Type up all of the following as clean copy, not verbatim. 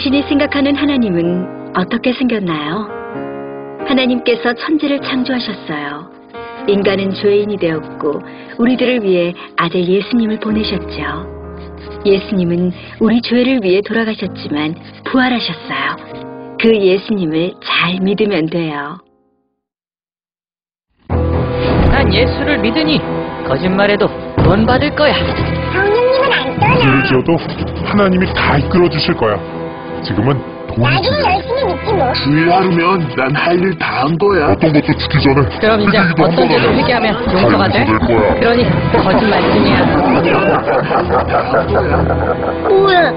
당신이 생각하는 하나님은 어떻게 생겼나요? 하나님께서 천지를 창조하셨어요. 인간은 죄인이 되었고 우리들을 위해 아들 예수님을 보내셨죠. 예수님은 우리 죄를 위해 돌아가셨지만 부활하셨어요. 그 예수님을 잘 믿으면 돼요. 난 예수를 믿으니 거짓말해도 구원받을 거야. 성령님은 안 떠나. 죄를 지어도 하나님이 다 이끌어 주실 거야. 지금은 돈이 나도 중요해. 열심히 믿지 뭐. 주일 하루면 난 할 일 다 한 거야. 어떤 것도 죽기 전에 그럼 이제 회개기도 어떤 죄를 한다잖아. 회개하면 용서가 돼? 될 거야. 그러니 거짓말뿐이야. 뭐야?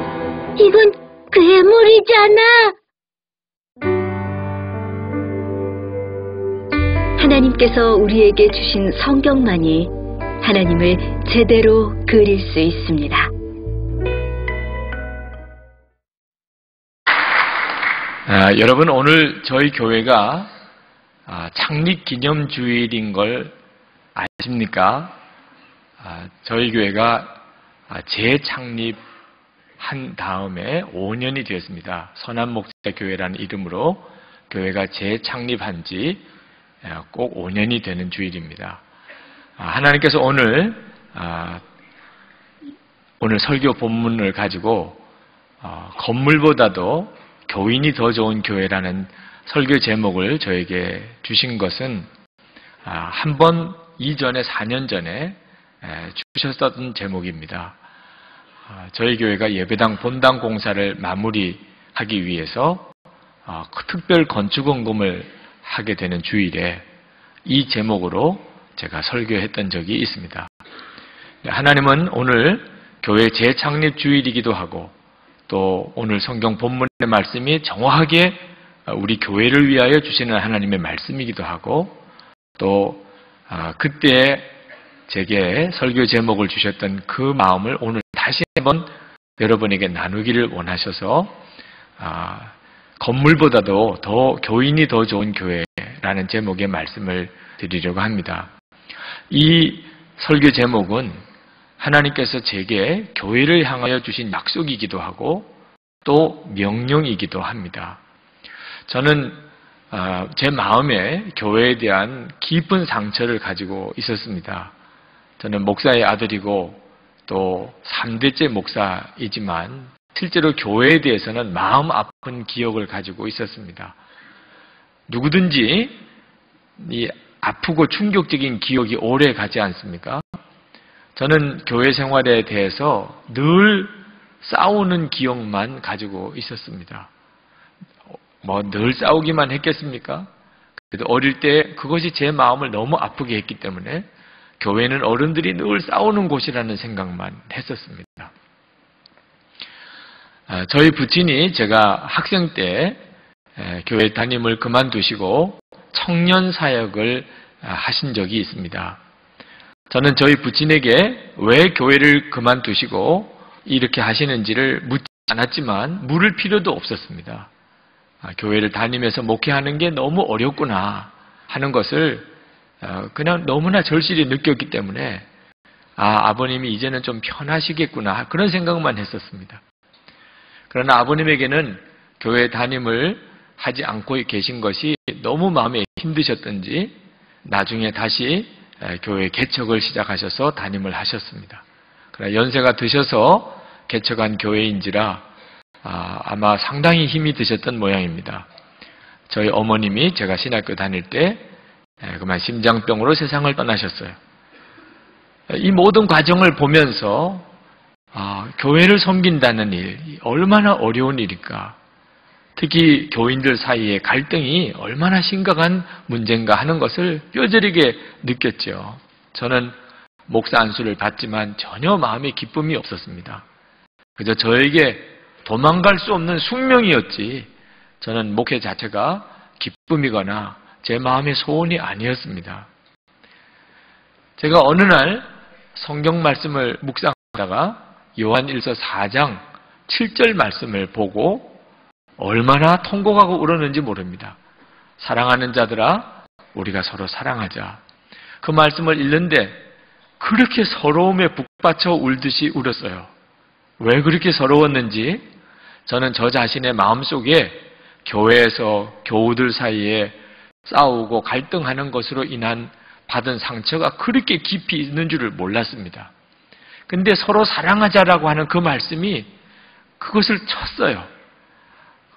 이건 괴물이잖아. 하나님께서 우리에게 주신 성경만이 하나님을 제대로 그릴 수 있습니다. 여러분, 오늘 저희 교회가 창립 기념 주일인 걸 아십니까? 저희 교회가 재창립한 다음에 5년이 되었습니다. 선한목자교회라는 이름으로 교회가 재창립한 지 꼭 5년이 되는 주일입니다. 하나님께서 오늘 설교 본문을 가지고 건물보다도 교인이 더 좋은 교회라는 설교 제목을 저에게 주신 것은 한 번 이전에 4년 전에 주셨던 제목입니다. 저희 교회가 예배당 본당 공사를 마무리하기 위해서 특별 건축원금을 하게 되는 주일에 이 제목으로 제가 설교했던 적이 있습니다. 하나님은 오늘 교회 재창립 주일이기도 하고 또 오늘 성경 본문의 말씀이 정확하게 우리 교회를 위하여 주시는 하나님의 말씀이기도 하고 또 그때 제게 설교 제목을 주셨던 그 마음을 오늘 다시 한번 여러분에게 나누기를 원하셔서 건물보다도 더 교인이 더 좋은 교회라는 제목의 말씀을 드리려고 합니다. 이 설교 제목은 하나님께서 제게 교회를 향하여 주신 약속이기도 하고 또 명령이기도 합니다. 저는 제 마음에 교회에 대한 깊은 상처를 가지고 있었습니다. 저는 목사의 아들이고 또 3대째 목사이지만 실제로 교회에 대해서는 마음 아픈 기억을 가지고 있었습니다. 누구든지 이 아프고 충격적인 기억이 오래 가지 않습니까? 저는 교회 생활에 대해서 늘 싸우는 기억만 가지고 있었습니다. 늘 싸우기만 했겠습니까? 그래도 어릴 때 그것이 제 마음을 너무 아프게 했기 때문에 교회는 어른들이 늘 싸우는 곳이라는 생각만 했었습니다. 저희 부친이 제가 학생 때 교회 담임을 그만두시고 청년 사역을 하신 적이 있습니다. 저는 저희 부친에게 왜 교회를 그만두시고 이렇게 하시는지를 묻지 않았지만 물을 필요도 없었습니다. 교회를 다니면서 목회하는 게 너무 어렵구나 하는 것을 그냥 너무나 절실히 느꼈기 때문에 아버님이 이제는 좀 편하시겠구나 그런 생각만 했었습니다. 그러나 아버님에게는 교회 담임을 하지 않고 계신 것이 너무 마음에 힘드셨던지 나중에 다시 교회 개척을 시작하셔서 담임을 하셨습니다. 그러나 연세가 드셔서 개척한 교회인지라 아마 상당히 힘이 드셨던 모양입니다. 저희 어머님이 제가 신학교 다닐 때 그만 심장병으로 세상을 떠나셨어요. 이 모든 과정을 보면서 교회를 섬긴다는 일, 얼마나 어려운 일일까. 특히 교인들 사이의 갈등이 얼마나 심각한 문제인가 하는 것을 뼈저리게 느꼈죠. 저는 목사 안수를 받지만 전혀 마음에 기쁨이 없었습니다. 그저 저에게 도망갈 수 없는 숙명이었지 저는 목회 자체가 기쁨이거나 제 마음의 소원이 아니었습니다. 제가 어느 날 성경 말씀을 묵상하다가 요한일서 4장 7절 말씀을 보고 얼마나 통곡하고 울었는지 모릅니다. 사랑하는 자들아 우리가 서로 사랑하자. 그 말씀을 읽는데 그렇게 서러움에 북받쳐 울듯이 울었어요. 왜 그렇게 서러웠는지 저는 저 자신의 마음속에 교회에서 교우들 사이에 싸우고 갈등하는 것으로 인한 받은 상처가 그렇게 깊이 있는 줄을 몰랐습니다. 근데 서로 사랑하자라고 하는 그 말씀이 그것을 쳤어요.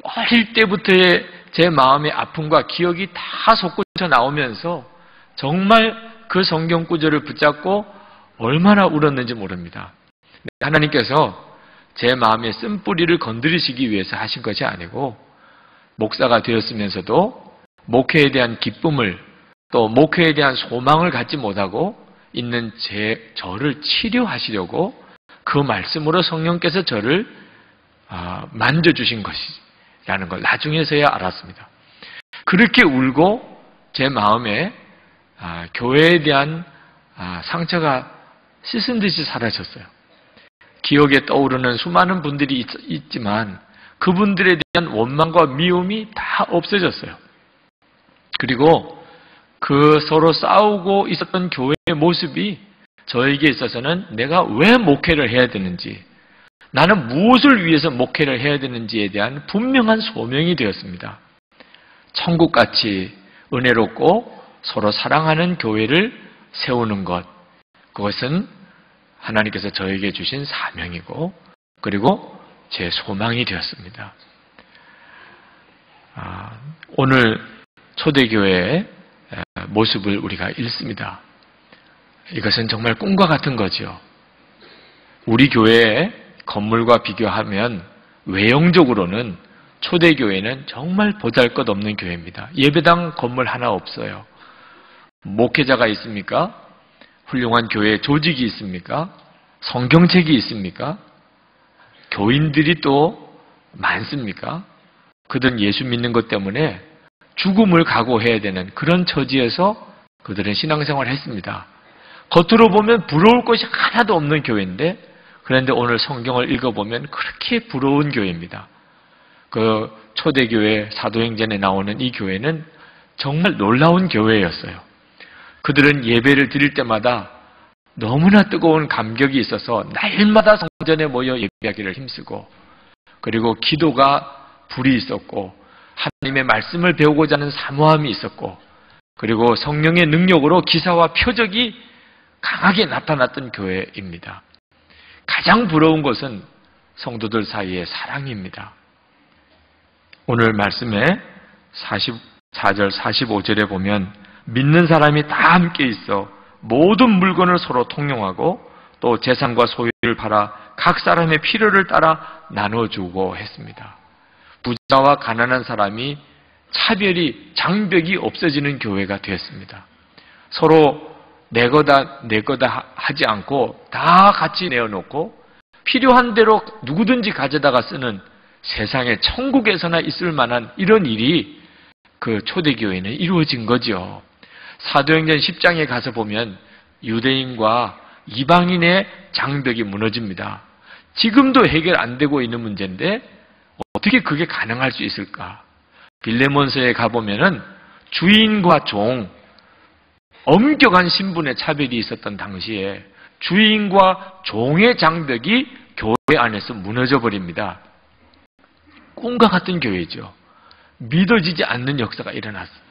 어릴 때부터의 제 마음의 아픔과 기억이 다 솟구쳐 나오면서 정말 그 성경 구절을 붙잡고 얼마나 울었는지 모릅니다. 하나님께서 제 마음의 쓴뿌리를 건드리시기 위해서 하신 것이 아니고 목사가 되었으면서도 목회에 대한 기쁨을 또 목회에 대한 소망을 갖지 못하고 있는 저를 치료하시려고 그 말씀으로 성령께서 저를 만져주신 것이라는 걸 나중에서야 알았습니다. 그렇게 울고 제 마음에 교회에 대한 상처가 씻은 듯이 사라졌어요. 기억에 떠오르는 수많은 분들이 있지만 그분들에 대한 원망과 미움이 다 없어졌어요. 그리고 그 서로 싸우고 있었던 교회의 모습이 저에게 있어서는 내가 왜 목회를 해야 되는지, 나는 무엇을 위해서 목회를 해야 되는지에 대한 분명한 소명이 되었습니다. 천국같이 은혜롭고 서로 사랑하는 교회를 세우는 것, 그것은 하나님께서 저에게 주신 사명이고 그리고 제 소망이 되었습니다. 오늘 초대교회의 모습을 우리가 읽습니다. 이것은 정말 꿈과 같은 거죠. 우리 교회의 건물과 비교하면 외형적으로는 초대교회는 정말 보잘것없는 교회입니다. 예배당 건물 하나 없어요. 목회자가 있습니까? 훌륭한 교회 조직이 있습니까? 성경책이 있습니까? 교인들이 또 많습니까? 그들은 예수 믿는 것 때문에 죽음을 각오해야 되는 그런 처지에서 그들은 신앙생활을 했습니다. 겉으로 보면 부러울 것이 하나도 없는 교회인데, 그런데 오늘 성경을 읽어보면 그렇게 부러운 교회입니다. 그 초대교회 사도행전에 나오는 이 교회는 정말 놀라운 교회였어요. 그들은 예배를 드릴 때마다 너무나 뜨거운 감격이 있어서 날마다 성전에 모여 예배하기를 힘쓰고, 그리고 기도가 불이 있었고 하나님의 말씀을 배우고자 하는 사모함이 있었고, 그리고 성령의 능력으로 기사와 표적이 강하게 나타났던 교회입니다. 가장 부러운 것은 성도들 사이의 사랑입니다. 오늘 말씀에 44절 45절에 보면 믿는 사람이 다 함께 있어 모든 물건을 서로 통용하고 또 재산과 소유를 팔아 각 사람의 필요를 따라 나눠주고 했습니다. 부자와 가난한 사람이 차별이, 장벽이 없어지는 교회가 되었습니다. 서로 내 거다 하지 않고 다 같이 내어놓고 필요한 대로 누구든지 가져다가 쓰는, 세상에 천국에서나 있을 만한 이런 일이 그 초대교회는 이루어진 거죠. 사도행전 10장에 가서 보면 유대인과 이방인의 장벽이 무너집니다. 지금도 해결 안 되고 있는 문제인데 어떻게 그게 가능할 수 있을까? 빌레몬서에 가보면은 주인과 종, 엄격한 신분의 차별이 있었던 당시에 주인과 종의 장벽이 교회 안에서 무너져 버립니다. 꿈과 같은 교회죠. 믿어지지 않는 역사가 일어났어요.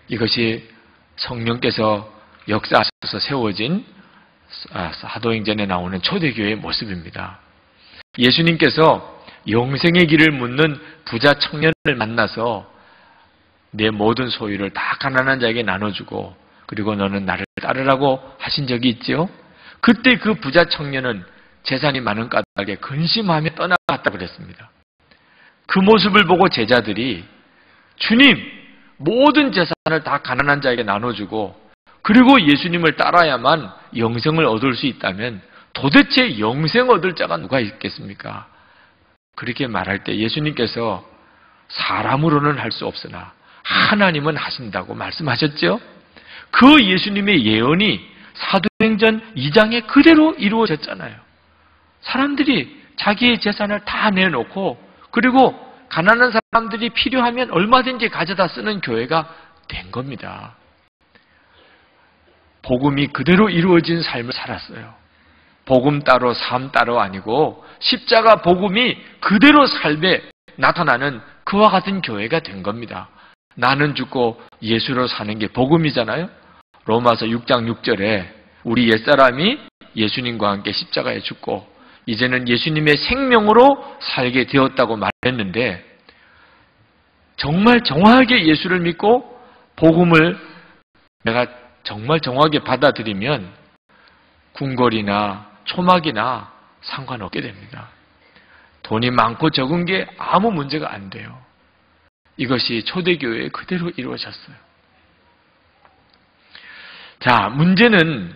이것이 성령께서 역사하셔서 세워진 사도행전에 나오는 초대교회의 모습입니다. 예수님께서 영생의 길을 묻는 부자 청년을 만나서 내 모든 소유를 다 가난한 자에게 나눠주고 그리고 너는 나를 따르라고 하신 적이 있죠. 그때 그 부자 청년은 재산이 많은 까닭에 근심하며 떠나갔다고 그랬습니다. 그 모습을 보고 제자들이 주님, 모든 재산을 다 가난한 자에게 나눠주고 그리고 예수님을 따라야만 영생을 얻을 수 있다면 도대체 영생 얻을 자가 누가 있겠습니까? 그렇게 말할 때 예수님께서 사람으로는 할 수 없으나 하나님은 하신다고 말씀하셨죠? 그 예수님의 예언이 사도행전 2장에 그대로 이루어졌잖아요. 사람들이 자기의 재산을 다 내놓고 그리고 가난한 사람들이 필요하면 얼마든지 가져다 쓰는 교회가 된 겁니다. 복음이 그대로 이루어진 삶을 살았어요. 복음 따로 삶 따로 아니고 십자가 복음이 그대로 삶에 나타나는 그와 같은 교회가 된 겁니다. 나는 죽고 예수로 사는 게 복음이잖아요. 로마서 6장 6절에 우리 옛사람이 예수님과 함께 십자가에 죽고 이제는 예수님의 생명으로 살게 되었다고 말했는데, 정말 정확하게 예수를 믿고 복음을 내가 정말 정확하게 받아들이면 궁궐이나 초막이나 상관없게 됩니다. 돈이 많고 적은 게 아무 문제가 안 돼요. 이것이 초대교회에 그대로 이루어졌어요. 자, 문제는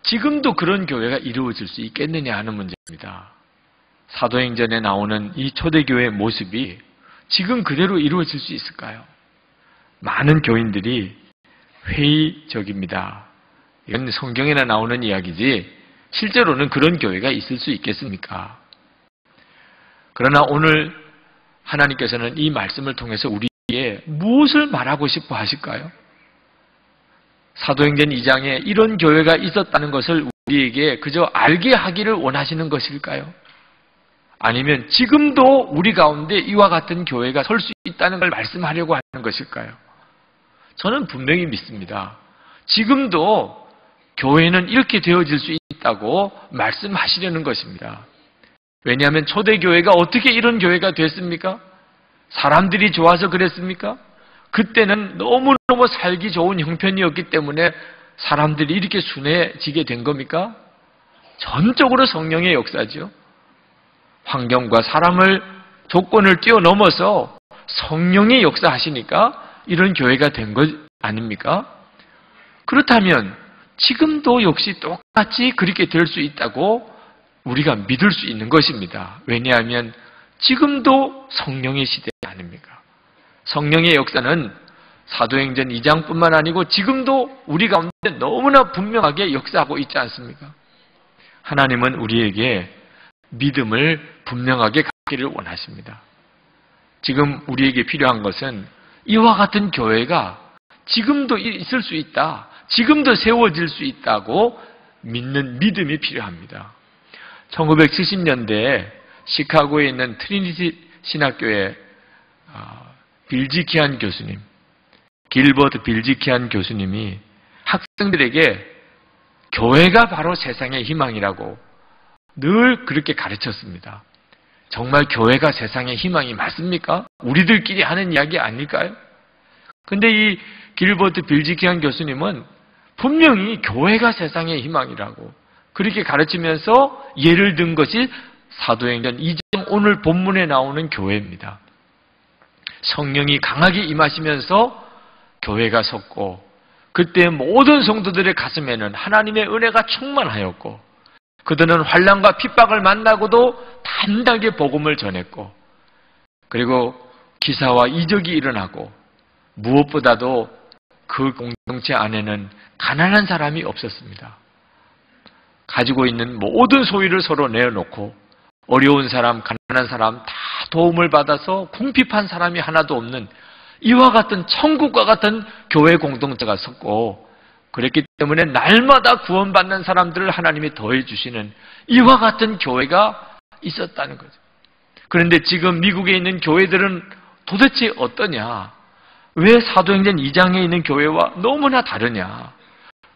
지금도 그런 교회가 이루어질 수 있겠느냐 하는 문제입니다. 사도행전에 나오는 이 초대교회의 모습이 지금 그대로 이루어질 수 있을까요? 많은 교인들이 회의적입니다. 이건 성경에나 나오는 이야기지 실제로는 그런 교회가 있을 수 있겠습니까? 그러나 오늘 하나님께서는 이 말씀을 통해서 우리에게 무엇을 말하고 싶어 하실까요? 사도행전 2장에 이런 교회가 있었다는 것을 우리에게 그저 알게 하기를 원하시는 것일까요? 아니면 지금도 우리 가운데 이와 같은 교회가 설 수 있다는 걸 말씀하려고 하는 것일까요? 저는 분명히 믿습니다. 지금도 교회는 이렇게 되어질 수 있다고 말씀하시려는 것입니다. 왜냐하면 초대교회가 어떻게 이런 교회가 됐습니까? 사람들이 좋아서 그랬습니까? 그때는 너무너무 살기 좋은 형편이었기 때문에 사람들이 이렇게 순해지게 된 겁니까? 전적으로 성령의 역사죠. 환경과 사람을 조건을 뛰어넘어서 성령이 역사하시니까 이런 교회가 된 것 아닙니까? 그렇다면 지금도 역시 똑같이 그렇게 될 수 있다고 우리가 믿을 수 있는 것입니다. 왜냐하면 지금도 성령의 시대 아닙니까? 성령의 역사는 사도행전 2장뿐만 아니고 지금도 우리 가운데 너무나 분명하게 역사하고 있지 않습니까? 하나님은 우리에게 믿음을 분명하게 갖기를 원하십니다. 지금 우리에게 필요한 것은 이와 같은 교회가 지금도 있을 수 있다, 지금도 세워질 수 있다고 믿는 믿음이 필요합니다. 1970년대에 시카고에 있는 트리니티 신학교의 빌지키안 교수님, 길버트 빌지키안 교수님이 학생들에게 교회가 바로 세상의 희망이라고 늘 그렇게 가르쳤습니다. 정말 교회가 세상의 희망이 맞습니까? 우리들끼리 하는 이야기 아닐까요? 근데 이 길버트 빌지키안 교수님은 분명히 교회가 세상의 희망이라고 그렇게 가르치면서 예를 든 것이 사도행전 2장 오늘 본문에 나오는 교회입니다. 성령이 강하게 임하시면서 교회가 섰고 그때 모든 성도들의 가슴에는 하나님의 은혜가 충만하였고 그들은 환난과 핍박을 만나고도 단단하게 복음을 전했고 그리고 기사와 이적이 일어나고 무엇보다도 그 공동체 안에는 가난한 사람이 없었습니다. 가지고 있는 모든 소유를 서로 내어놓고 어려운 사람, 가난한 사람 다 도움을 받아서 궁핍한 사람이 하나도 없는 이와 같은 천국과 같은 교회 공동체가 섰고 그랬기 때문에 날마다 구원받는 사람들을 하나님이 더해주시는 이와 같은 교회가 있었다는 거죠. 그런데 지금 미국에 있는 교회들은 도대체 어떠냐? 왜 사도행전 2장에 있는 교회와 너무나 다르냐?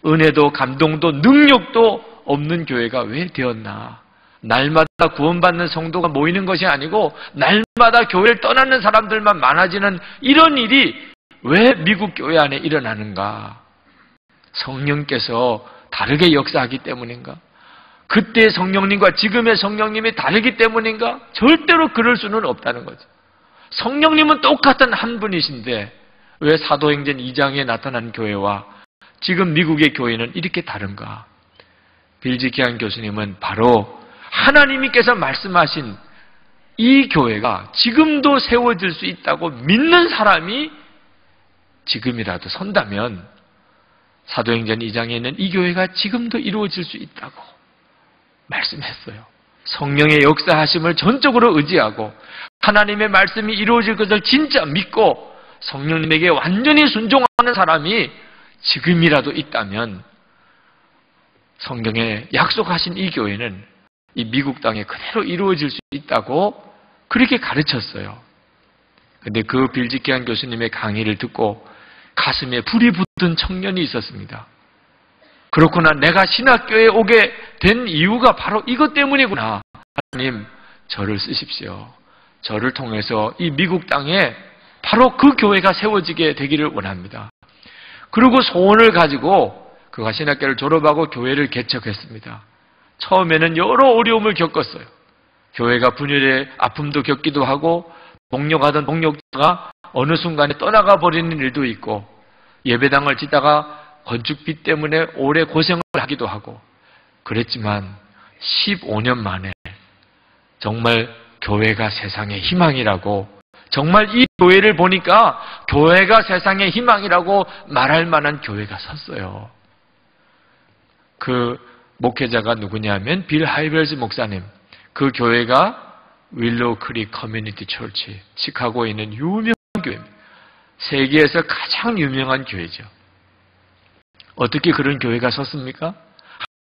은혜도 감동도 능력도 없는 교회가 왜 되었나? 날마다 구원받는 성도가 모이는 것이 아니고 날마다 교회를 떠나는 사람들만 많아지는 이런 일이 왜 미국 교회 안에 일어나는가? 성령께서 다르게 역사하기 때문인가? 그때 성령님과 지금의 성령님이 다르기 때문인가? 절대로 그럴 수는 없다는 거죠. 성령님은 똑같은 한 분이신데 왜 사도행전 2장에 나타난 교회와 지금 미국의 교회는 이렇게 다른가? 빌지키안 교수님은 바로 하나님께서 말씀하신 이 교회가 지금도 세워질 수 있다고 믿는 사람이 지금이라도 선다면 사도행전 2장에 있는 이 교회가 지금도 이루어질 수 있다고 말씀했어요. 성령의 역사하심을 전적으로 의지하고 하나님의 말씀이 이루어질 것을 진짜 믿고 성령님에게 완전히 순종하는 사람이 지금이라도 있다면 성경에 약속하신 이 교회는 이 미국 땅에 그대로 이루어질 수 있다고 그렇게 가르쳤어요. 근데 그 빌지키안 교수님의 강의를 듣고 가슴에 불이 붙은 청년이 있었습니다. 그렇구나. 내가 신학교에 오게 된 이유가 바로 이것 때문이구나. 하나님, 저를 쓰십시오. 저를 통해서 이 미국 땅에 바로 그 교회가 세워지게 되기를 원합니다. 그리고 소원을 가지고 그가 신학교를 졸업하고 교회를 개척했습니다. 처음에는 여러 어려움을 겪었어요. 교회가 분열의 아픔도 겪기도 하고 동력하던 동력자가 어느 순간에 떠나가 버리는 일도 있고 예배당을 짓다가 건축비 때문에 오래 고생을 하기도 하고 그랬지만 15년 만에 정말 교회가 세상의 희망이라고 정말 이 교회를 보니까 교회가 세상의 희망이라고 말할 만한 교회가 섰어요. 그 목회자가 누구냐면 빌 하이벨즈 목사님. 그 교회가 윌로우 크릭 커뮤니티 처치, 시카고에 있는 유명한 교회입니다. 세계에서 가장 유명한 교회죠. 어떻게 그런 교회가 섰습니까?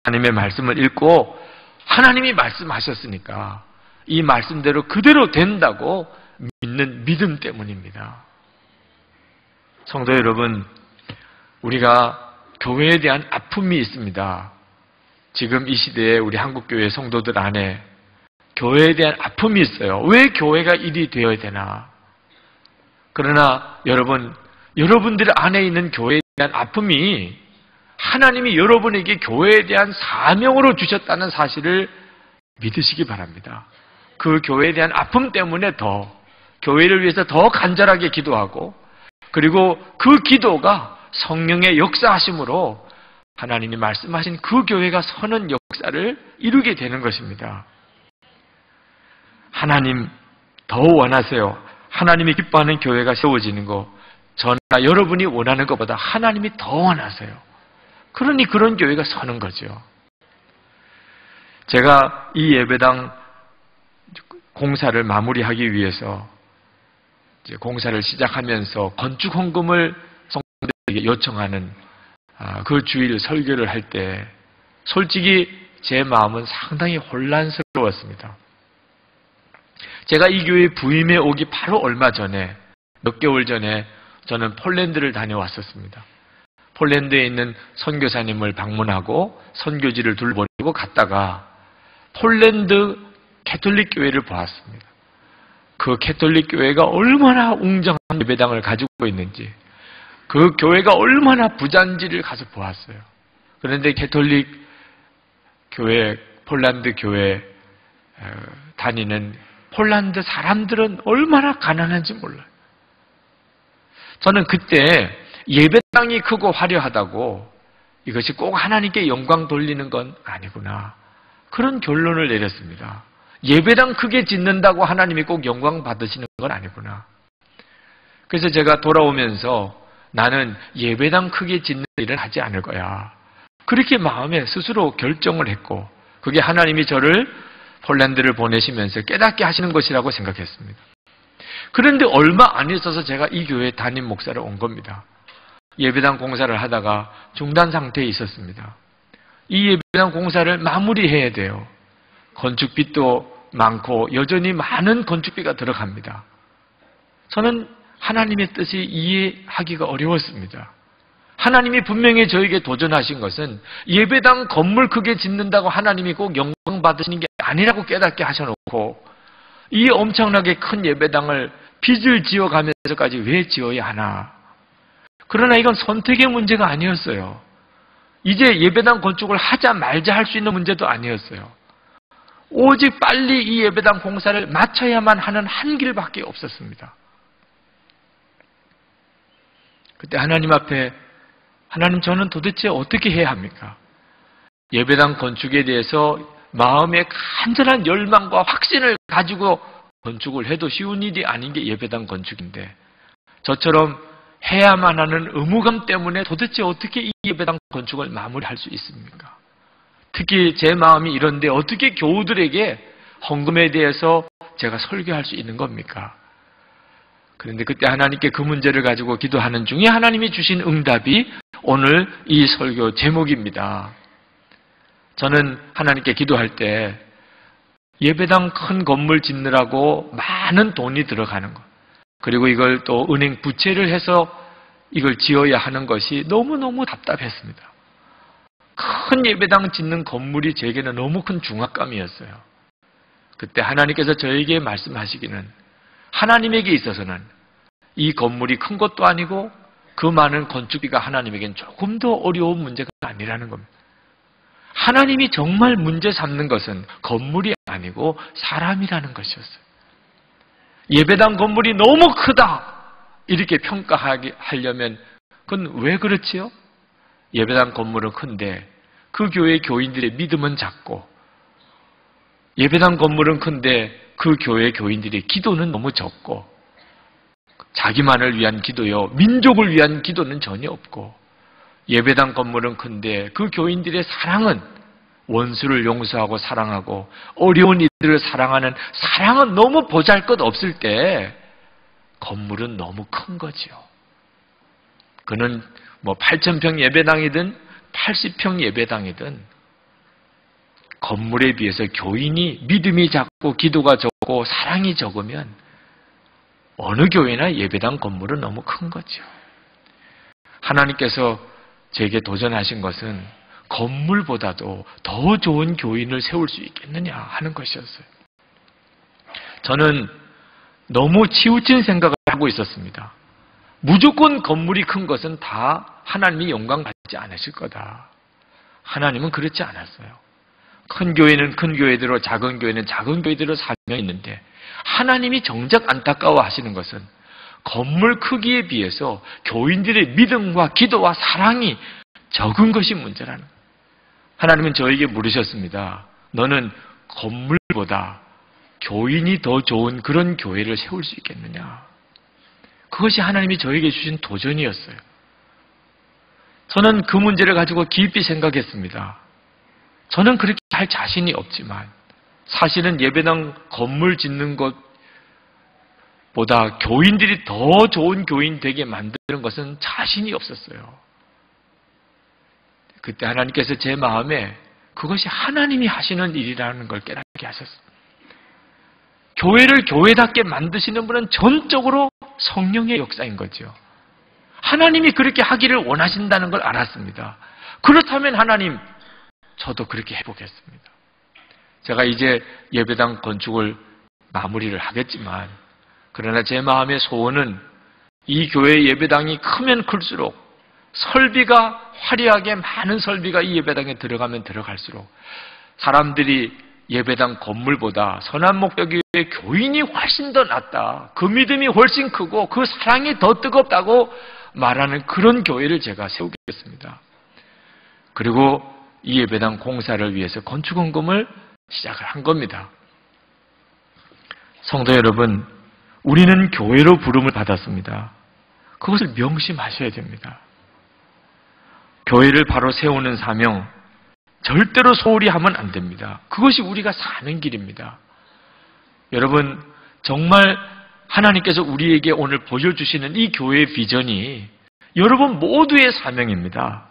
하나님의 말씀을 읽고 하나님이 말씀하셨으니까 이 말씀대로 그대로 된다고 믿는 믿음 때문입니다. 성도 여러분, 우리가 교회에 대한 아픔이 있습니다. 지금 이 시대에 우리 한국교회 성도들 안에 교회에 대한 아픔이 있어요. 왜 교회가 이리 되어야 되나? 그러나 여러분들 안에 있는 교회에 대한 아픔이 하나님이 여러분에게 교회에 대한 사명으로 주셨다는 사실을 믿으시기 바랍니다. 그 교회에 대한 아픔 때문에 더 교회를 위해서 더 간절하게 기도하고 그리고 그 기도가 성령의 역사하심으로 하나님이 말씀하신 그 교회가 서는 역사를 이루게 되는 것입니다. 하나님 더 원하세요. 하나님이 기뻐하는 교회가 세워지는 거 저나 여러분이 원하는 것보다 하나님이 더 원하세요. 그러니 그런 교회가 서는 거죠. 제가 이 예배당 공사를 마무리하기 위해서 이제 공사를 시작하면서 건축 헌금을 성도들에게 요청하는 그 주일 설교를 할 때 솔직히 제 마음은 상당히 혼란스러웠습니다. 제가 이 교회 부임해 오기 바로 얼마 전에 몇 개월 전에 저는 폴란드를 다녀왔었습니다. 폴란드에 있는 선교사님을 방문하고 선교지를 둘러보고 갔다가 폴란드 캐톨릭 교회를 보았습니다. 그 캐톨릭 교회가 얼마나 웅장한 예배당을 가지고 있는지 그 교회가 얼마나 부잔지를 가서 보았어요. 그런데 캐톨릭 교회, 폴란드 교회 다니는 폴란드 사람들은 얼마나 가난한지 몰라요. 저는 그때 예배당이 크고 화려하다고 이것이 꼭 하나님께 영광 돌리는 건 아니구나. 그런 결론을 내렸습니다. 예배당 크게 짓는다고 하나님이 꼭 영광 받으시는 건 아니구나. 그래서 제가 돌아오면서 나는 예배당 크게 짓는 일은 하지 않을 거야. 그렇게 마음에 스스로 결정을 했고 그게 하나님이 저를 폴란드를 보내시면서 깨닫게 하시는 것이라고 생각했습니다. 그런데 얼마 안 있어서 제가 이 교회 담임 목사를 온 겁니다. 예배당 공사를 하다가 중단 상태에 있었습니다. 이 예배당 공사를 마무리해야 돼요. 건축비도 많고 여전히 많은 건축비가 들어갑니다. 저는 하나님의 뜻이 이해하기가 어려웠습니다. 하나님이 분명히 저에게 도전하신 것은 예배당 건물 크게 짓는다고 하나님이 꼭 영광 받으시는 게 아니라고 깨닫게 하셔놓고 이 엄청나게 큰 예배당을 빚을 지어가면서까지 왜 지어야 하나. 그러나 이건 선택의 문제가 아니었어요. 이제 예배당 건축을 하자 말자 할 수 있는 문제도 아니었어요. 오직 빨리 이 예배당 공사를 마쳐야만 하는 한 길밖에 없었습니다. 그때 하나님 앞에 하나님 저는 도대체 어떻게 해야 합니까? 예배당 건축에 대해서 마음의 간절한 열망과 확신을 가지고 건축을 해도 쉬운 일이 아닌 게 예배당 건축인데 저처럼 해야만 하는 의무감 때문에 도대체 어떻게 이 예배당 건축을 마무리할 수 있습니까? 특히 제 마음이 이런데 어떻게 교우들에게 헌금에 대해서 제가 설교할 수 있는 겁니까? 그런데 그때 하나님께 그 문제를 가지고 기도하는 중에 하나님이 주신 응답이 오늘 이 설교 제목입니다. 저는 하나님께 기도할 때 예배당 큰 건물 짓느라고 많은 돈이 들어가는 것, 그리고 이걸 또 은행 부채를 해서 이걸 지어야 하는 것이 너무너무 답답했습니다. 큰 예배당 짓는 건물이 제게는 너무 큰 중압감이었어요. 그때 하나님께서 저에게 말씀하시기는 하나님에게 있어서는 이 건물이 큰 것도 아니고 그 많은 건축비가 하나님에겐 조금 더 어려운 문제가 아니라는 겁니다. 하나님이 정말 문제 삼는 것은 건물이 아니고 사람이라는 것이었어요. 예배당 건물이 너무 크다 이렇게 평가하려면 그건 왜 그렇지요? 예배당 건물은 큰데 그 교회 교인들의 믿음은 작고, 예배당 건물은 큰데 그 교회 교인들의 기도는 너무 적고, 자기만을 위한 기도요, 민족을 위한 기도는 전혀 없고, 예배당 건물은 큰데 그 교인들의 사랑은 원수를 용서하고 사랑하고 어려운 이들을 사랑하는 사랑은 너무 보잘것없을 때 건물은 너무 큰 거지요. 그는 8,000평 예배당이든 80평 예배당이든 건물에 비해서 교인이 믿음이 작고 기도가 적고 사랑이 적으면 어느 교회나 예배당 건물은 너무 큰 거죠. 하나님께서 제게 도전하신 것은 건물보다도 더 좋은 교인을 세울 수 있겠느냐 하는 것이었어요. 저는 너무 치우친 생각을 하고 있었습니다. 무조건 건물이 큰 것은 다 하나님이 영광 받지 않으실 거다. 하나님은 그렇지 않았어요. 큰 교회는 큰 교회대로, 작은 교회는 작은 교회대로 사명이 있는데 하나님이 정작 안타까워 하시는 것은 건물 크기에 비해서 교인들의 믿음과 기도와 사랑이 적은 것이 문제라는 거예요. 하나님은 저에게 물으셨습니다. 너는 건물보다 교인이 더 좋은 그런 교회를 세울 수 있겠느냐? 그것이 하나님이 저에게 주신 도전이었어요. 저는 그 문제를 가지고 깊이 생각했습니다. 저는 그렇게 할 자신이 없지만 사실은 예배당 건물 짓는 것보다 교인들이 더 좋은 교인 되게 만드는 것은 자신이 없었어요. 그때 하나님께서 제 마음에 그것이 하나님이 하시는 일이라는 걸 깨닫게 하셨어요. 교회를 교회답게 만드시는 분은 전적으로 성령의 역사인 거죠. 하나님이 그렇게 하기를 원하신다는 걸 알았습니다. 그렇다면 하나님, 저도 그렇게 해보겠습니다. 제가 이제 예배당 건축을 마무리를 하겠지만, 그러나 제 마음의 소원은 이 교회 예배당이 크면 클수록 설비가 화려하게 많은 설비가 이 예배당에 들어가면 들어갈수록 사람들이 예배당 건물보다 선한 목적교회 교인이 훨씬 더 낫다, 그 믿음이 훨씬 크고 그 사랑이 더 뜨겁다고 말하는 그런 교회를 제가 세우겠습니다. 그리고 이 예배당 공사를 위해서 건축헌금을 시작을 한 겁니다. 성도 여러분, 우리는 교회로 부름을 받았습니다. 그것을 명심하셔야 됩니다. 교회를 바로 세우는 사명, 절대로 소홀히 하면 안 됩니다. 그것이 우리가 사는 길입니다. 여러분, 정말 하나님께서 우리에게 오늘 보여주시는 이 교회의 비전이 여러분 모두의 사명입니다.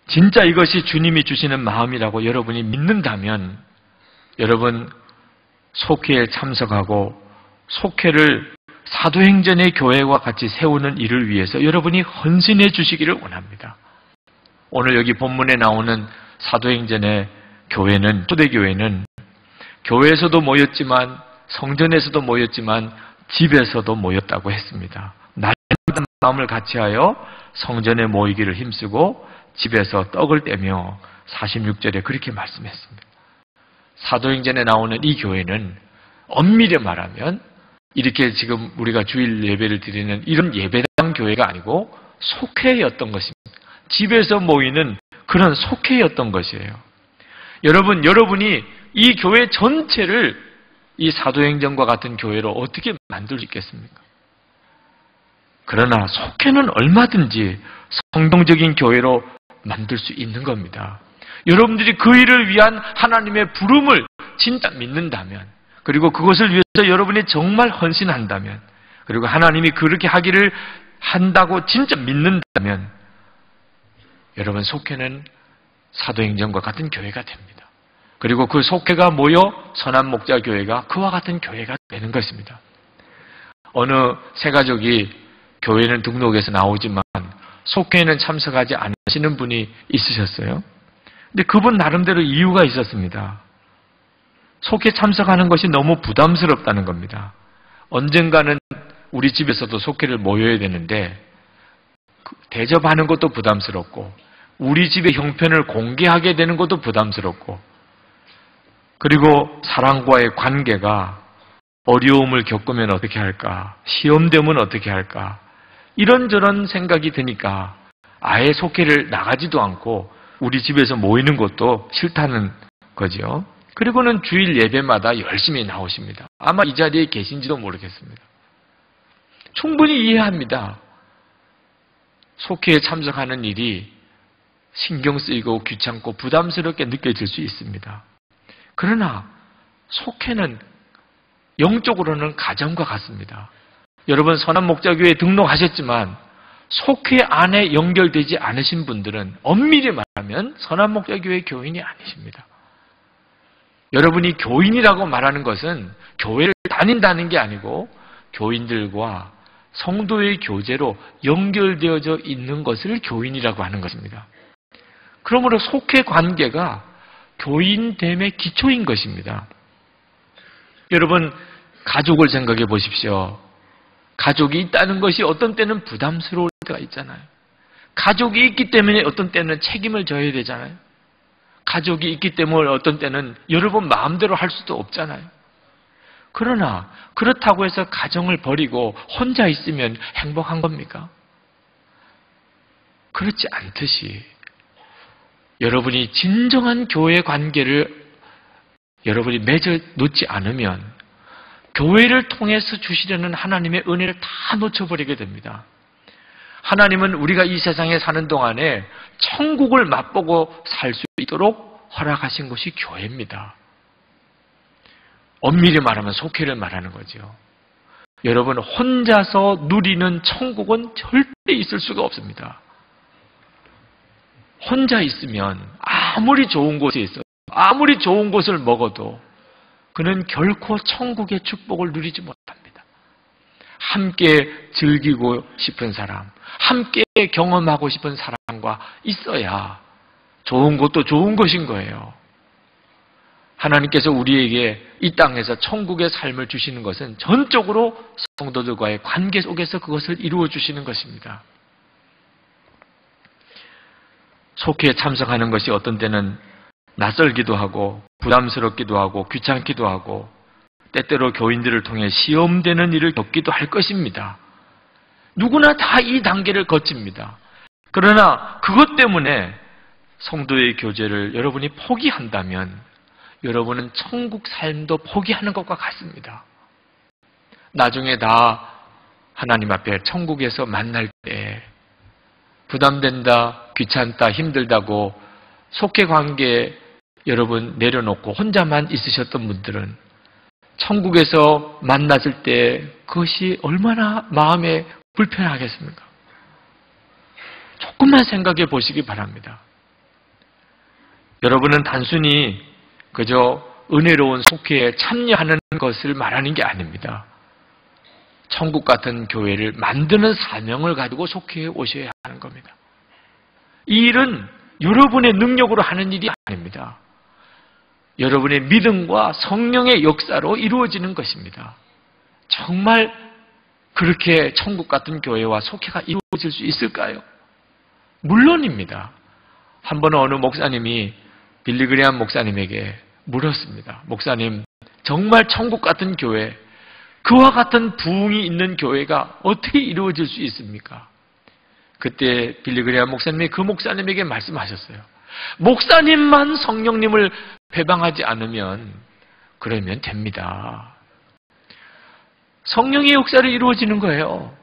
진짜 이것이 주님이 주시는 마음이라고 여러분이 믿는다면 여러분 속회에 참석하고 속회를 사도행전의 교회와 같이 세우는 일을 위해서 여러분이 헌신해 주시기를 원합니다. 오늘 여기 본문에 나오는 사도행전의 교회는, 초대교회는 교회에서도 모였지만 성전에서도 모였지만 집에서도 모였다고 했습니다. 날마다 마음을 같이하여 성전에 모이기를 힘쓰고 집에서 떡을 떼며 46절에 그렇게 말씀했습니다. 사도행전에 나오는 이 교회는 엄밀히 말하면 이렇게 지금 우리가 주일 예배를 드리는 이런 예배당 교회가 아니고 속회였던 것입니다. 집에서 모이는 그런 속회였던 것이에요. 여러분이 이 교회 전체를 이 사도행전과 같은 교회로 어떻게 만들 수 있겠습니까? 그러나 속회는 얼마든지 성경적인 교회로 만들 수 있는 겁니다. 여러분들이 그 일을 위한 하나님의 부름을 진짜 믿는다면, 그리고 그것을 위해서 여러분이 정말 헌신한다면, 그리고 하나님이 그렇게 하기를 한다고 진짜 믿는다면, 여러분 속회는 사도행전과 같은 교회가 됩니다. 그리고 그 속회가 모여 선한목자교회가 그와 같은 교회가 되는 것입니다. 어느 새가족이 교회는 등록해서 나오지만 속회에는 참석하지 않으시는 분이 있으셨어요. 근데 그분 나름대로 이유가 있었습니다. 속회 참석하는 것이 너무 부담스럽다는 겁니다. 언젠가는 우리 집에서도 속회를 모여야 되는데 대접하는 것도 부담스럽고 우리 집의 형편을 공개하게 되는 것도 부담스럽고 그리고 사람과의 관계가 어려움을 겪으면 어떻게 할까? 시험되면 어떻게 할까? 이런저런 생각이 드니까 아예 속회를 나가지도 않고 우리 집에서 모이는 것도 싫다는 거죠. 그리고는 주일 예배마다 열심히 나오십니다. 아마 이 자리에 계신지도 모르겠습니다. 충분히 이해합니다. 속회에 참석하는 일이 신경 쓰이고 귀찮고 부담스럽게 느껴질 수 있습니다. 그러나 속회는 영적으로는 가정과 같습니다. 여러분 선한목자교회에 등록하셨지만 속회 안에 연결되지 않으신 분들은 엄밀히 말하면 선한목자교회 교인이 아니십니다. 여러분이 교인이라고 말하는 것은 교회를 다닌다는 게 아니고 교인들과 성도의 교제로 연결되어져 있는 것을 교인이라고 하는 것입니다. 그러므로 속회 관계가 교인됨의 기초인 것입니다. 여러분 가족을 생각해 보십시오. 가족이 있다는 것이 어떤 때는 부담스러울 때가 있잖아요. 가족이 있기 때문에 어떤 때는 책임을 져야 되잖아요. 가족이 있기 때문에 어떤 때는 여러분 마음대로 할 수도 없잖아요. 그러나 그렇다고 해서 가정을 버리고 혼자 있으면 행복한 겁니까? 그렇지 않듯이 여러분이 진정한 교회 관계를 여러분이 맺어 놓지 않으면 교회를 통해서 주시려는 하나님의 은혜를 다 놓쳐버리게 됩니다. 하나님은 우리가 이 세상에 사는 동안에 천국을 맛보고 살 수 있도록 허락하신 것이 교회입니다. 엄밀히 말하면 속회를 말하는 거죠. 여러분 혼자서 누리는 천국은 절대 있을 수가 없습니다. 혼자 있으면 아무리 좋은 곳에 있어 아무리 좋은 것을 먹어도 그는 결코 천국의 축복을 누리지 못합니다. 함께 즐기고 싶은 사람, 함께 경험하고 싶은 사람과 있어야 좋은 것도 좋은 것인 거예요. 하나님께서 우리에게 이 땅에서 천국의 삶을 주시는 것은 전적으로 성도들과의 관계 속에서 그것을 이루어 주시는 것입니다. 속회에 참석하는 것이 어떤 때는 낯설기도 하고 부담스럽기도 하고 귀찮기도 하고 때때로 교인들을 통해 시험되는 일을 겪기도 할 것입니다. 누구나 다 이 단계를 거칩니다. 그러나 그것 때문에 성도의 교제를 여러분이 포기한다면 여러분은 천국 삶도 포기하는 것과 같습니다. 나중에 다 하나님 앞에 천국에서 만날 때 부담된다, 귀찮다, 힘들다고 속회 관계에 여러분 내려놓고 혼자만 있으셨던 분들은 천국에서 만났을 때 그것이 얼마나 마음에 불편하겠습니까? 조금만 생각해 보시기 바랍니다. 여러분은 단순히 그저 은혜로운 속회에 참여하는 것을 말하는 게 아닙니다. 천국 같은 교회를 만드는 사명을 가지고 속회에 오셔야 하는 겁니다. 이 일은 여러분의 능력으로 하는 일이 아닙니다. 여러분의 믿음과 성령의 역사로 이루어지는 것입니다. 정말 그렇게 천국 같은 교회와 속회가 이루어질 수 있을까요? 물론입니다. 한 번은 어느 목사님이 빌리 그레이엄 목사님에게 물었습니다. 목사님, 정말 천국 같은 교회, 그와 같은 부흥이 있는 교회가 어떻게 이루어질 수 있습니까? 그때 빌리 그레이엄 목사님이 그 목사님에게 말씀하셨어요. 목사님만 성령님을 배방하지 않으면 그러면 됩니다. 성령의 역사를 이루어지는 거예요.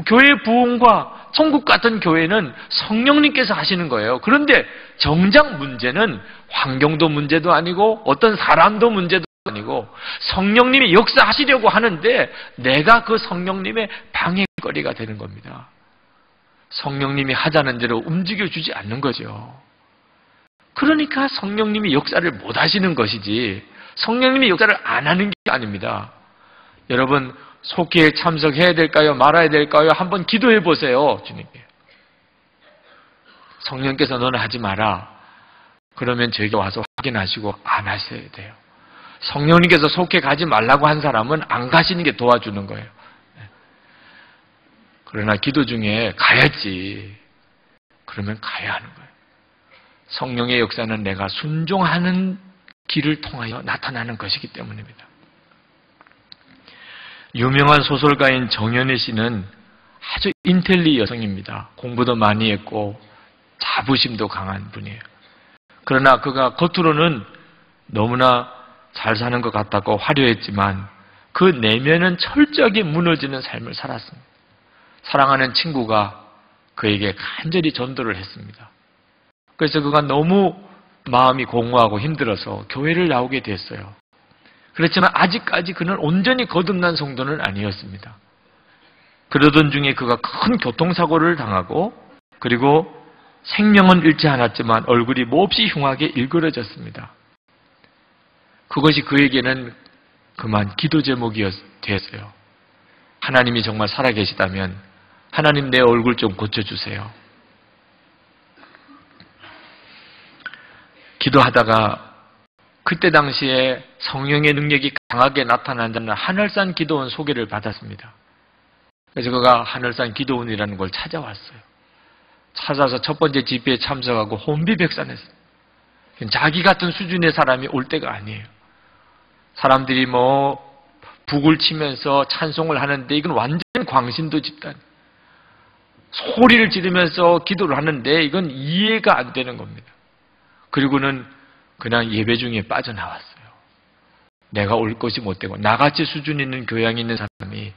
교회의 부흥과 천국 같은 교회는 성령님께서 하시는 거예요. 그런데 정작 문제는 환경도 문제도 아니고 어떤 사람도 문제도 아니고 성령님이 역사하시려고 하는데 내가 그 성령님의 방해거리가 되는 겁니다. 성령님이 하자는 대로 움직여주지 않는 거죠. 그러니까 성령님이 역사를 못 하시는 것이지 성령님이 역사를 안 하는 게 아닙니다. 여러분 속회에 참석해야 될까요? 말아야 될까요? 한번 기도해 보세요. 주님께. 성령께서 너는 하지 마라. 그러면 저에게 와서 확인하시고 안 하셔야 돼요. 성령님께서 속회 가지 말라고 한 사람은 안 가시는 게 도와주는 거예요. 그러나 기도 중에 가야지. 그러면 가야 하는 거예요. 성령의 역사는 내가 순종하는 길을 통하여 나타나는 것이기 때문입니다. 유명한 소설가인 정연애 씨는 아주 인텔리 여성입니다. 공부도 많이 했고 자부심도 강한 분이에요. 그러나 그가 겉으로는 너무나 잘 사는 것 같다고 화려했지만 그 내면은 철저하게 무너지는 삶을 살았습니다. 사랑하는 친구가 그에게 간절히 전도를 했습니다. 그래서 그가 너무 마음이 공허하고 힘들어서 교회를 나오게 됐어요. 그렇지만 아직까지 그는 온전히 거듭난 성도는 아니었습니다. 그러던 중에 그가 큰 교통사고를 당하고 그리고 생명은 잃지 않았지만 얼굴이 몹시 흉하게 일그러졌습니다. 그것이 그에게는 그만 기도 제목이 됐어요. 하나님이 정말 살아계시다면 하나님 내 얼굴 좀 고쳐주세요. 기도하다가 그때 당시에 성령의 능력이 강하게 나타난다는 하늘산 기도원 소개를 받았습니다. 그래서 그가 하늘산 기도원이라는 걸 찾아왔어요. 찾아서 첫 번째 집회에 참석하고 혼비백산했어요. 자기 같은 수준의 사람이 올 때가 아니에요. 사람들이 북을 치면서 찬송을 하는데 이건 완전 광신도 집단. 소리를 지르면서 기도를 하는데 이건 이해가 안 되는 겁니다. 그리고는 그냥 예배 중에 빠져나왔어요. 내가 올 것이 못 되고 나같이 수준 있는 교양이 있는 사람이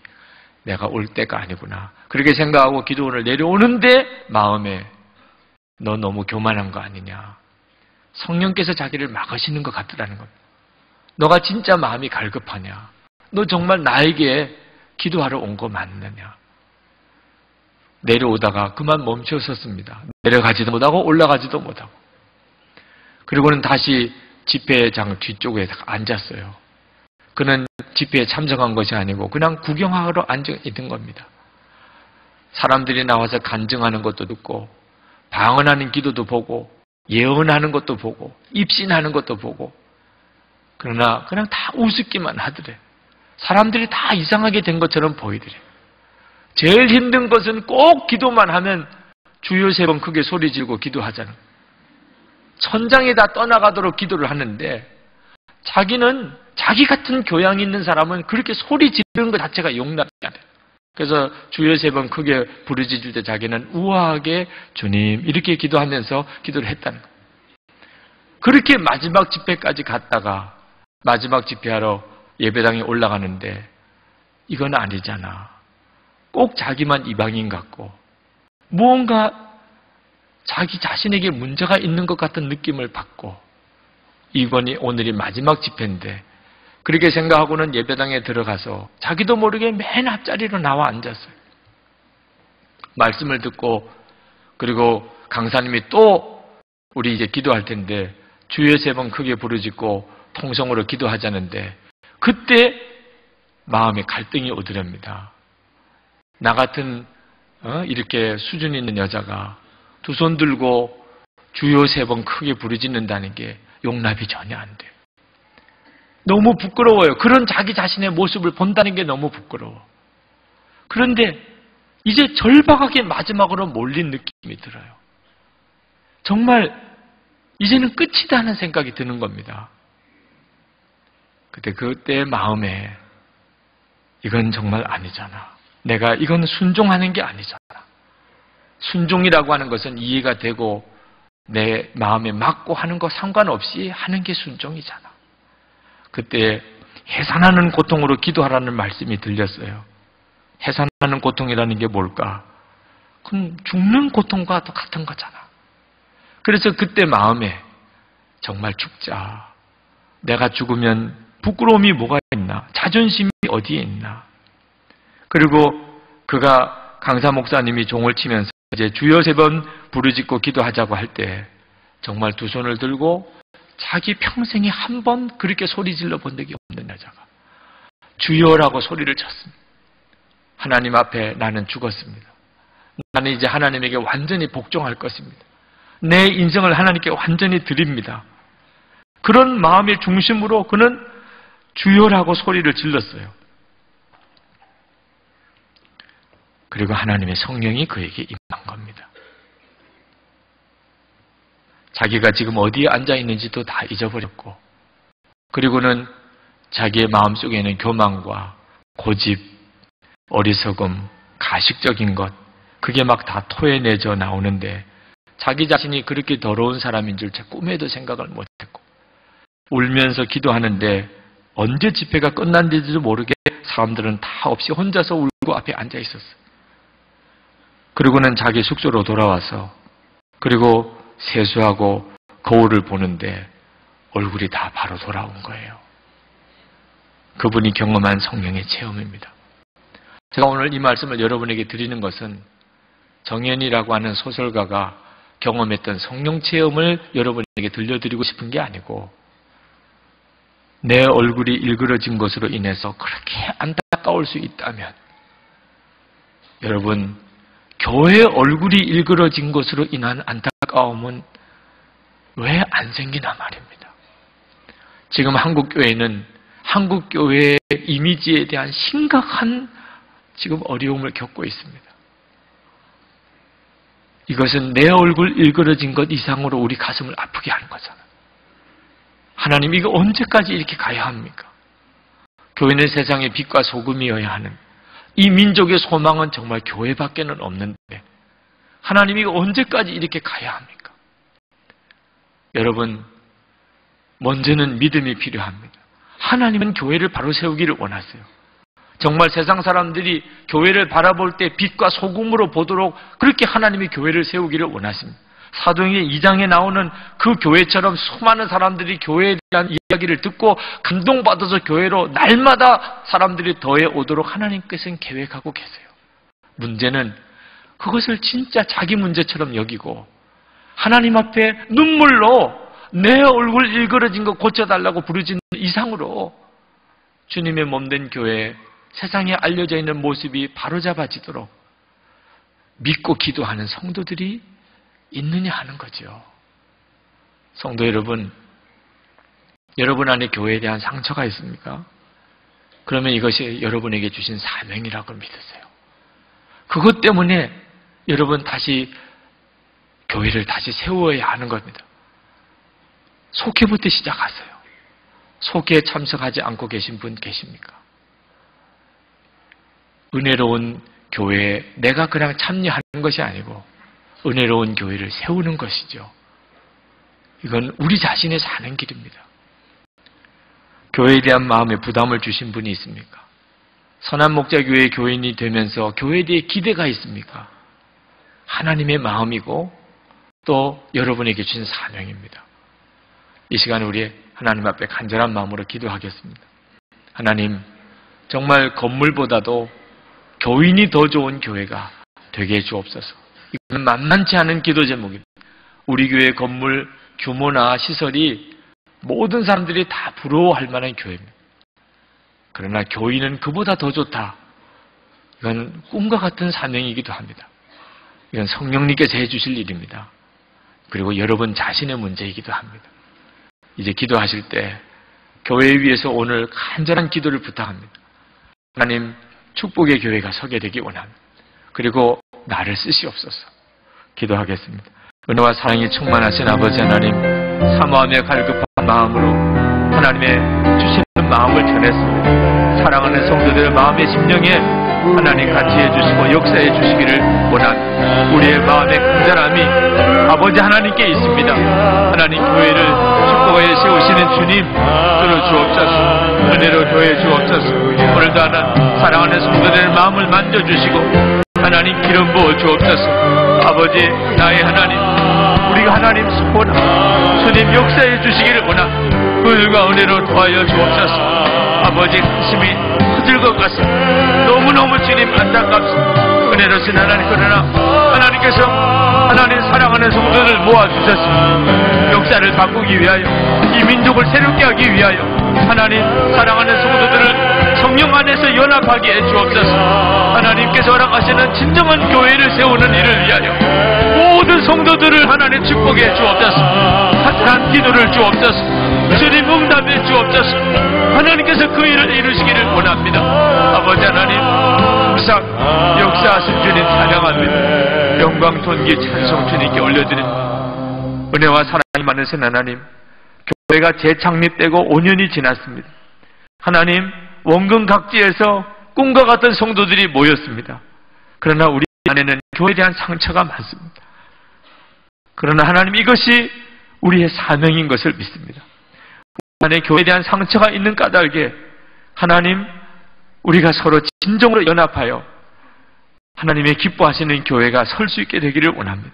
내가 올 때가 아니구나. 그렇게 생각하고 기도원을 내려오는데 마음에 너 너무 교만한 거 아니냐. 성령께서 자기를 막으시는 것 같더라는 겁니다. 너가 진짜 마음이 갈급하냐. 너 정말 나에게 기도하러 온 거 맞느냐. 내려오다가 그만 멈춰섰습니다. 내려가지도 못하고 올라가지도 못하고. 그리고는 다시 집회장 뒤쪽에 앉았어요. 그는 집회에 참석한 것이 아니고 그냥 구경하러 앉아 있는 겁니다. 사람들이 나와서 간증하는 것도 듣고 방언하는 기도도 보고 예언하는 것도 보고 입신하는 것도 보고 그러나 그냥 다 우습기만 하더래. 사람들이 다 이상하게 된 것처럼 보이더래. 제일 힘든 것은 꼭 기도만 하면 주여 3번 크게 소리 지르고 기도하잖아. 천장에 다 떠나가도록 기도를 하는데 자기는 자기 같은 교양이 있는 사람은 그렇게 소리 지르는 것 자체가 용납이 안 돼. 그래서 주여 3번 크게 부르짖을 때 자기는 우아하게 주님 이렇게 기도하면서 기도를 했다는 거예요. 그렇게 마지막 집회까지 갔다가 마지막 집회하러 예배당에 올라가는데 이건 아니잖아. 꼭 자기만 이방인 같고 무언가 자기 자신에게 문제가 있는 것 같은 느낌을 받고 이번이 오늘이 마지막 집회인데 그렇게 생각하고는 예배당에 들어가서 자기도 모르게 맨 앞자리로 나와 앉았어요. 말씀을 듣고 그리고 강사님이 또 우리 이제 기도할 텐데 주여 3번 크게 부르짖고 통성으로 기도하자는데 그때 마음에 갈등이 오더랍니다. 나 같은 이렇게 수준 있는 여자가 두 손 들고 주여 3번 크게 부르짖는다는 게 용납이 전혀 안 돼요. 너무 부끄러워요. 그런 자기 자신의 모습을 본다는 게 너무 부끄러워. 그런데 이제 절박하게 마지막으로 몰린 느낌이 들어요. 정말 이제는 끝이다 하는 생각이 드는 겁니다. 그때 마음에 이건 정말 아니잖아. 내가 이건 순종하는 게 아니잖아. 순종이라고 하는 것은 이해가 되고 내 마음에 맞고 하는 거 상관없이 하는 게 순종이잖아. 그때 해산하는 고통으로 기도하라는 말씀이 들렸어요. 해산하는 고통이라는 게 뭘까? 그럼 죽는 고통과 똑같은 거잖아. 그래서 그때 마음에 정말 죽자. 내가 죽으면 부끄러움이 뭐가 있나? 자존심이 어디에 있나? 그리고 그가 강사 목사님이 종을 치면서 이제 주여 3번 부르짖고 기도하자고 할 때 정말 두 손을 들고 자기 평생에 한 번 그렇게 소리 질러 본 적이 없는 여자가 주여라고 소리를 쳤습니다. 하나님 앞에 나는 죽었습니다. 나는 이제 하나님에게 완전히 복종할 것입니다. 내 인생을 하나님께 완전히 드립니다. 그런 마음의 중심으로 그는 주여라고 소리를 질렀어요. 그리고 하나님의 성령이 그에게 임한 겁니다. 자기가 지금 어디에 앉아 있는지도 다 잊어버렸고, 그리고는 자기의 마음속에는 교만과 고집, 어리석음, 가식적인 것, 그게 막 다 토해내져 나오는데 자기 자신이 그렇게 더러운 사람인 줄 제 꿈에도 생각을 못했고, 울면서 기도하는데 언제 집회가 끝난지도 모르게 사람들은 다 없이 혼자서 울고 앞에 앉아 있었어요. 그리고는 자기 숙소로 돌아와서 그리고 세수하고 거울을 보는데 얼굴이 다 바로 돌아온 거예요. 그분이 경험한 성령의 체험입니다. 제가 오늘 이 말씀을 여러분에게 드리는 것은 정연이라고 하는 소설가가 경험했던 성령 체험을 여러분에게 들려드리고 싶은 게 아니고, 내 얼굴이 일그러진 것으로 인해서 그렇게 안타까울 수 있다면 여러분, 교회 얼굴이 일그러진 것으로 인한 안타까움은 왜 안 생기나 말입니다. 지금 한국교회는 한국교회의 이미지에 대한 심각한 지금 어려움을 겪고 있습니다. 이것은 내 얼굴 일그러진 것 이상으로 우리 가슴을 아프게 하는 거잖아요. 하나님, 이거 언제까지 이렇게 가야 합니까? 교회는 세상의 빛과 소금이어야 하는, 이 민족의 소망은 정말 교회밖에는 없는데 하나님, 이거 언제까지 이렇게 가야 합니까? 여러분, 먼저는 믿음이 필요합니다. 하나님은 교회를 바로 세우기를 원하세요. 정말 세상 사람들이 교회를 바라볼 때 빛과 소금으로 보도록 그렇게 하나님이 교회를 세우기를 원하십니다. 사도행전 2장에 나오는 그 교회처럼 수많은 사람들이 교회에 대한 이야기를 듣고 감동받아서 교회로 날마다 사람들이 더해 오도록 하나님께서는 계획하고 계세요. 문제는 그것을 진짜 자기 문제처럼 여기고 하나님 앞에 눈물로 내 얼굴 일그러진 거 고쳐달라고 부르짖는 이상으로 주님의 몸된 교회에 세상에 알려져 있는 모습이 바로잡아지도록 믿고 기도하는 성도들이 있느냐 하는 거죠. 성도 여러분, 여러분 안에 교회에 대한 상처가 있습니까? 그러면 이것이 여러분에게 주신 사명이라고 믿으세요. 그것 때문에 여러분 다시 교회를 다시 세워야 하는 겁니다. 속회부터 시작하세요. 속회에 참석하지 않고 계신 분 계십니까? 은혜로운 교회에 내가 그냥 참여하는 것이 아니고 은혜로운 교회를 세우는 것이죠. 이건 우리 자신의 사는 길입니다. 교회에 대한 마음에 부담을 주신 분이 있습니까? 선한 목자교회의 교인이 되면서 교회에 대해 기대가 있습니까? 하나님의 마음이고 또 여러분에게 주신 사명입니다. 이 시간에 우리 하나님 앞에 간절한 마음으로 기도하겠습니다. 하나님, 정말 건물보다도 교인이 더 좋은 교회가 되게 해주옵소서. 이건 만만치 않은 기도 제목입니다. 우리 교회 건물 규모나 시설이 모든 사람들이 다 부러워할 만한 교회입니다. 그러나 교인은 그보다 더 좋다. 이건 꿈과 같은 사명이기도 합니다. 이건 성령님께서 해주실 일입니다. 그리고 여러분 자신의 문제이기도 합니다. 이제 기도하실 때 교회 위에서 오늘 간절한 기도를 부탁합니다. 하나님, 축복의 교회가 서게 되기 원합니다. 그리고 나를 쓰시옵소서. 기도하겠습니다. 은혜와 사랑이 충만하신 아버지 하나님, 사모하며 갈급한 마음으로 하나님의 주시는 마음을 전했습니다. 사랑하는 성도들 마음의 심령에 하나님 같이 해주시고 역사해 주시기를 원한 우리의 마음의 간절함이 아버지 하나님께 있습니다. 하나님, 교회를 축복하여 세우시는 주님, 들어주옵소서. 은혜로 교회 주옵소서. 오늘도 하나님 사랑하는 성도들의 마음을 만져주시고 하나님 기름 부어 주옵소서. 아버지, 나의 하나님, 우리가 하나님 소원하고 주님 역사해 주시기를 원하고 그들과 은혜로 도와여 주옵소서. 아버지, 가슴이 터질 것 같습니다. 너무너무 주님 안타깝습니다. 은혜로신 하나님, 그러나 하나님께서 하나님 사랑하는 사랑하는 성도들 모아주셨습니다. 역사를 바꾸기 위하여, 이 민족을 새롭게 하기 위하여 하나님, 사랑하는 성도들을 성령 안에서 연합하게 해주옵소서. 하나님께서 허락하시는 진정한 교회를 세우는 일을 위하여 모든 성도들을 하나님 축복해 주옵소서. 간절한 기도를 주옵소서. 주님 응답해 주옵소서. 하나님께서 그 일을 이루시기를 원합니다. 아버지 하나님, 항상 역사하신 주님 찬양합니다. 영광, 존귀, 찬송 주님께 올려드립니다. 은혜와 사랑이 많으신 하나님, 교회가 재창립되고 5년이 지났습니다. 하나님, 원근 각지에서 꿈과 같은 성도들이 모였습니다. 그러나 우리 안에는 교회에 대한 상처가 많습니다. 그러나 하나님, 이것이 우리의 사명인 것을 믿습니다. 우리 안에 교회에 대한 상처가 있는 까닭에 하나님, 우리가 서로 진정으로 연합하여 하나님의 기뻐하시는 교회가 설 수 있게 되기를 원합니다.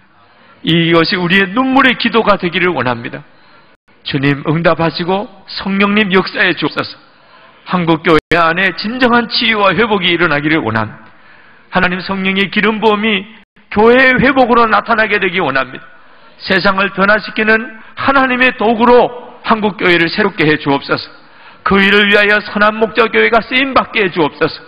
이것이 우리의 눈물의 기도가 되기를 원합니다. 주님 응답하시고 성령님 역사해 주옵소서. 한국교회 안에 진정한 치유와 회복이 일어나기를 원합니다. 하나님, 성령의 기름 부음이 교회의 회복으로 나타나게 되기 원합니다. 세상을 변화시키는 하나님의 도구로 한국교회를 새롭게 해 주옵소서. 그 일을 위하여 선한 목자교회가 쓰임받게 해 주옵소서.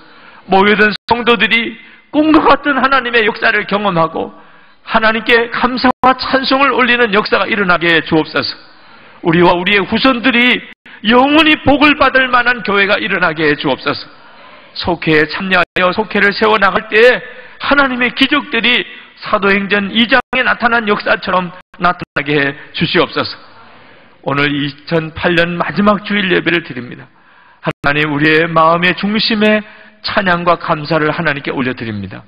모여든 성도들이 꿈과 같은 하나님의 역사를 경험하고 하나님께 감사와 찬송을 올리는 역사가 일어나게 해 주옵소서. 우리와 우리의 후손들이 영원히 복을 받을 만한 교회가 일어나게 해 주옵소서. 속회에 참여하여 속회를 세워나갈 때에 하나님의 기적들이 사도행전 2장에 나타난 역사처럼 나타나게 해 주시옵소서. 오늘 2008년 마지막 주일 예배를 드립니다. 하나님, 우리의 마음의 중심에 찬양과 감사를 하나님께 올려드립니다.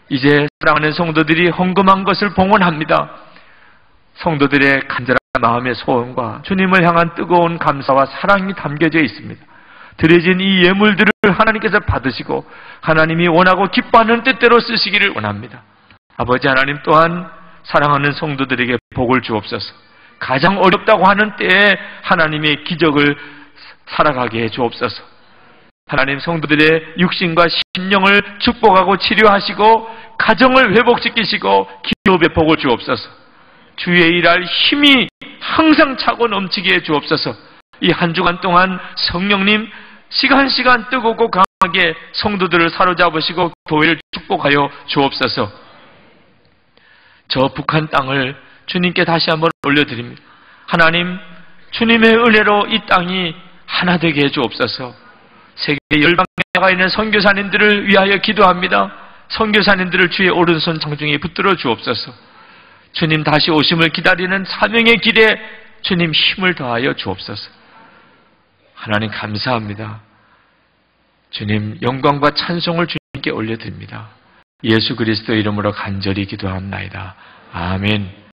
이제 사랑하는 성도들이 헌금한 것을 봉헌합니다. 성도들의 간절한 마음의 소원과 주님을 향한 뜨거운 감사와 사랑이 담겨져 있습니다. 드려진 이 예물들을 하나님께서 받으시고 하나님이 원하고 기뻐하는 뜻대로 쓰시기를 원합니다. 아버지 하나님, 또한 사랑하는 성도들에게 복을 주옵소서. 가장 어렵다고 하는 때에 하나님의 기적을 살아가게 해 주옵소서. 하나님, 성도들의 육신과 심령을 축복하고 치료하시고 가정을 회복시키시고 기업의 복을 주옵소서. 주의 일할 힘이 항상 차고 넘치게 해 주옵소서. 이 한 주간 동안 성령님 시간 뜨겁고 강하게 성도들을 사로잡으시고 교회를 축복하여 주옵소서. 저 북한 땅을 주님께 다시 한번 올려드립니다. 하나님, 주님의 은혜로 이 땅이 하나 되게 해 주옵소서. 세계 열방에 나가 있는 선교사님들을 위하여 기도합니다. 선교사님들을 주의 오른손 장중에 붙들어 주옵소서. 주님 다시 오심을 기다리는 사명의 길에 주님 힘을 더하여 주옵소서. 하나님, 감사합니다. 주님, 영광과 찬송을 주님께 올려드립니다. 예수 그리스도 이름으로 간절히 기도합나이다. 아멘.